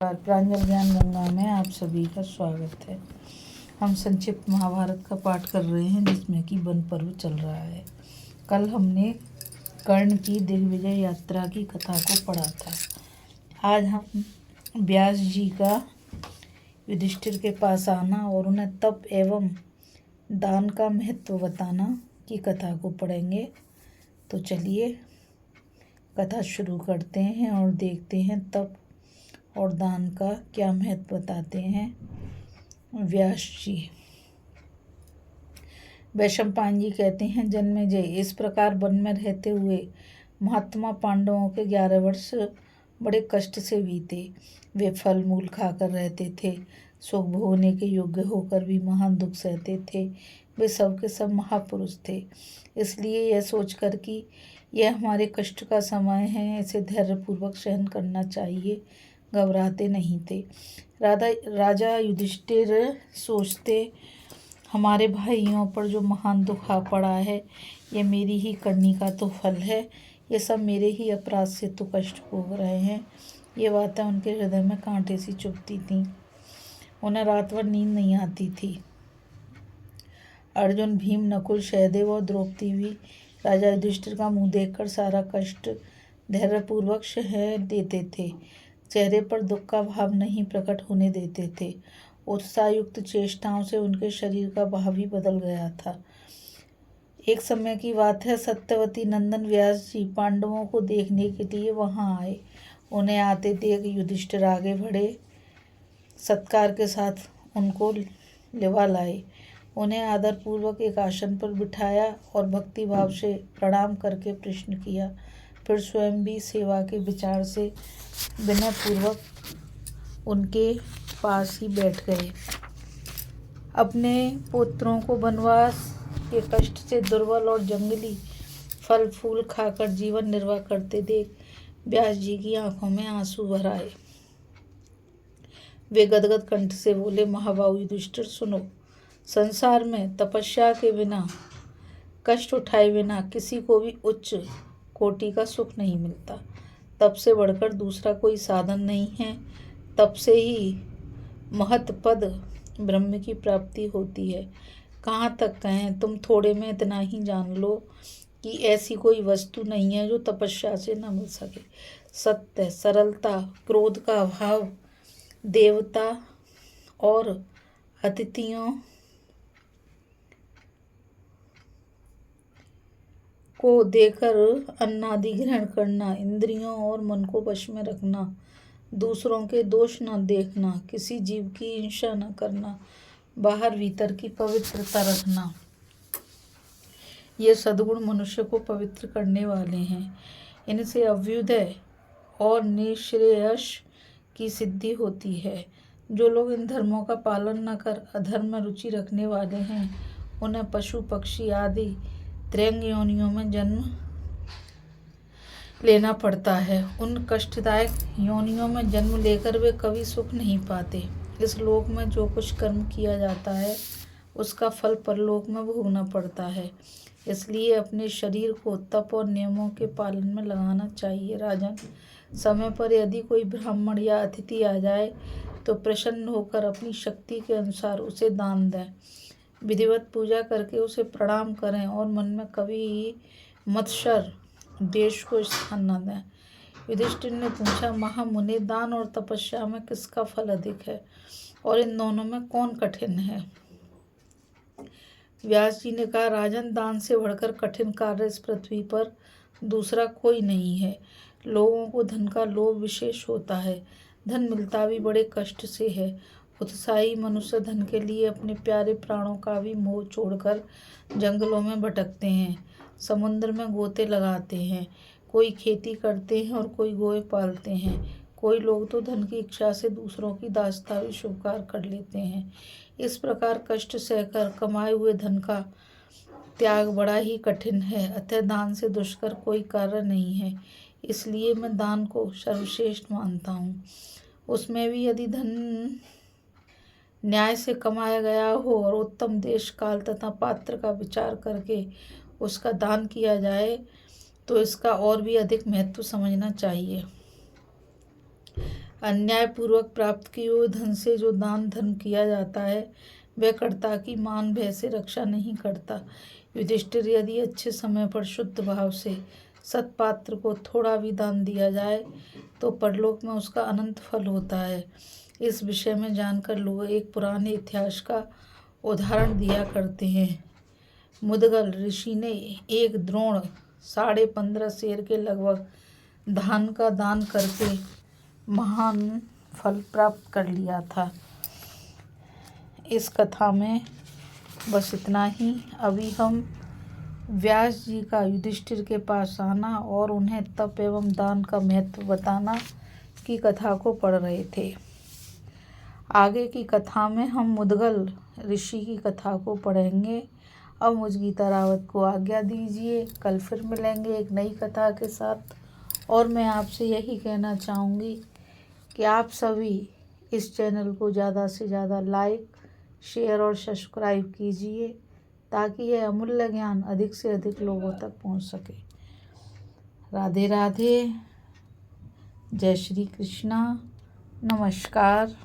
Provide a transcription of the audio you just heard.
प्रांजल ज्ञान गंगा में आप सभी का स्वागत है। हम संक्षिप्त महाभारत का पाठ कर रहे हैं जिसमें कि वन पर्व चल रहा है। कल हमने कर्ण की दिग्विजय यात्रा की कथा को पढ़ा था। आज हम व्यास जी का युधिष्ठिर के पास आना और उन्हें तप एवं दान का महत्व बताना की कथा को पढ़ेंगे। तो चलिए कथा शुरू करते हैं और देखते हैं तप और दान का क्या महत्व बताते हैं व्यास जी। वैशंपायन जी कहते हैं, जन्मेजय, इस प्रकार वन में रहते हुए महात्मा पांडवों के 11 वर्ष बड़े कष्ट से बीते। वे फल मूल खाकर रहते थे, सुख भोगने के योग्य होकर भी महान दुख सहते थे। वे सब के सब महापुरुष थे। इसलिए यह सोचकर कि यह हमारे कष्ट का समय है, इसे धैर्यपूर्वक सहन करना चाहिए, घबराते नहीं थे। राजा युधिष्ठिर सोचते, हमारे भाइयों पर जो महान दुख आ पड़ा है, ये मेरी ही करनी का तो फल है। ये सब मेरे ही अपराध से तो कष्ट भोग रहे हैं। ये बातें उनके हृदय में कांटे सी चुभती थीं। उन्हें रात भर नींद नहीं आती थी। अर्जुन, भीम, नकुल, सहदेव और द्रौपदी भी राजा युधिष्ठिर का मुंह देखकर सारा कष्ट धैर्यपूर्वक सह देते थे। चेहरे पर दुख का भाव नहीं प्रकट होने देते थे। उत्साहयुक्त चेष्टाओं से उनके शरीर का भाव ही बदल गया था। एक समय की बात है, सत्यवती नंदन व्यास जी पांडवों को देखने के लिए वहां आए। उन्हें आते देख युधिष्ठिर आगे बढ़े, सत्कार के साथ उनको लिवा लाए। उन्हें आदरपूर्वक एक आसन पर बिठाया और भक्ति भाव से प्रणाम करके प्रश्न किया। फिर स्वयं भी सेवा के विचार से विनयपूर्वक उनके पास ही बैठ गए। अपने पुत्रों को वनवास के कष्ट से दुर्बल और जंगली फल फूल खाकर जीवन निर्वाह करते देख व्यास जी की आंखों में आंसू भर आए। वे गदगद कंठ से बोले, महाबाहु युधिष्ठिर, सुनो। संसार में तपस्या के बिना, कष्ट उठाए बिना किसी को भी उच्च कोटि का सुख नहीं मिलता। तप से बढ़कर दूसरा कोई साधन नहीं है। तप से ही महत पद ब्रह्म की प्राप्ति होती है। कहाँ तक कहें, तुम थोड़े में इतना ही जान लो कि ऐसी कोई वस्तु नहीं है जो तपस्या से न मिल सके। सत्य, सरलता, क्रोध का अभाव, देवता और अतिथियों को देकर अन्नादि ग्रहण करना, इंद्रियों और मन को वश में रखना, दूसरों के दोष न देखना, किसी जीव की हिंसा न करना, बाहर भीतर की पवित्रता रखना, ये सद्गुण मनुष्य को पवित्र करने वाले हैं। इनसे अभ्युदय और निःश्रेयस की सिद्धि होती है। जो लोग इन धर्मों का पालन न कर अधर्म में रुचि रखने वाले हैं, उन्हें पशु पक्षी आदि त्रैंग योनियों में जन्म लेना पड़ता है। उन कष्टदायक योनियों में जन्म लेकर वे कभी सुख नहीं पाते। इस लोक में जो कुछ कर्म किया जाता है, उसका फल परलोक में भोगना पड़ता है। इसलिए अपने शरीर को तप और नियमों के पालन में लगाना चाहिए। राजन, समय पर यदि कोई ब्राह्मण या अतिथि आ जाए तो प्रसन्न होकर अपनी शक्ति के अनुसार उसे दान दें। विधिवत पूजा करके उसे प्रणाम करें और मन में कभी मत्सर द्वेष को स्थान न दें। युधिष्ठिर ने पूछा, महामुनि, दान और तपस्या में किसका फल अधिक है और इन दोनों में कौन कठिन है? व्यास जी ने कहा, राजन, दान से बढ़कर कठिन कार्य इस पृथ्वी पर दूसरा कोई नहीं है। लोगों को धन का लोभ विशेष होता है। धन मिलता भी बड़े कष्ट से है। उत्साही मनुष्य धन के लिए अपने प्यारे प्राणों का भी मोह छोड़कर जंगलों में भटकते हैं, समुद्र में गोते लगाते हैं, कोई खेती करते हैं और कोई गोए पालते हैं। कोई लोग तो धन की इच्छा से दूसरों की दासता भी स्वीकार कर लेते हैं। इस प्रकार कष्ट सहकर कमाए हुए धन का त्याग बड़ा ही कठिन है। अतः दान से दुष्कर कोई कार्य नहीं है। इसलिए मैं दान को सर्वश्रेष्ठ मानता हूँ। उसमें भी यदि धन न्याय से कमाया गया हो और उत्तम देश काल तथा पात्र का विचार करके उसका दान किया जाए तो इसका और भी अधिक महत्व समझना चाहिए। अन्यायपूर्वक प्राप्त किए हुए धन से जो दान धर्म किया जाता है वह कर्ता की मान भय से रक्षा नहीं करता। युधिष्ठिर, यदि अच्छे समय पर शुद्ध भाव से सत्पात्र को थोड़ा भी दान दिया जाए तो परलोक में उसका अनंत फल होता है। इस विषय में जानकर लोग एक पुराने इतिहास का उदाहरण दिया करते हैं। मुदगल ऋषि ने एक द्रोण 15.5 शेर के लगभग धान का दान करके महान फल प्राप्त कर लिया था। इस कथा में बस इतना ही। अभी हम व्यास जी का युधिष्ठिर के पास आना और उन्हें तप एवं दान का महत्व बताना की कथा को पढ़ रहे थे। आगे की कथा में हम मुदगल ऋषि की कथा को पढ़ेंगे। अब मुझ गीता रावत को आज्ञा दीजिए। कल फिर मिलेंगे एक नई कथा के साथ। और मैं आपसे यही कहना चाहूँगी कि आप सभी इस चैनल को ज़्यादा से ज़्यादा लाइक, शेयर और सब्सक्राइब कीजिए ताकि यह अमूल्य ज्ञान अधिक से अधिक लोगों तक पहुंच सके। राधे राधे। जय श्री कृष्णा। नमस्कार।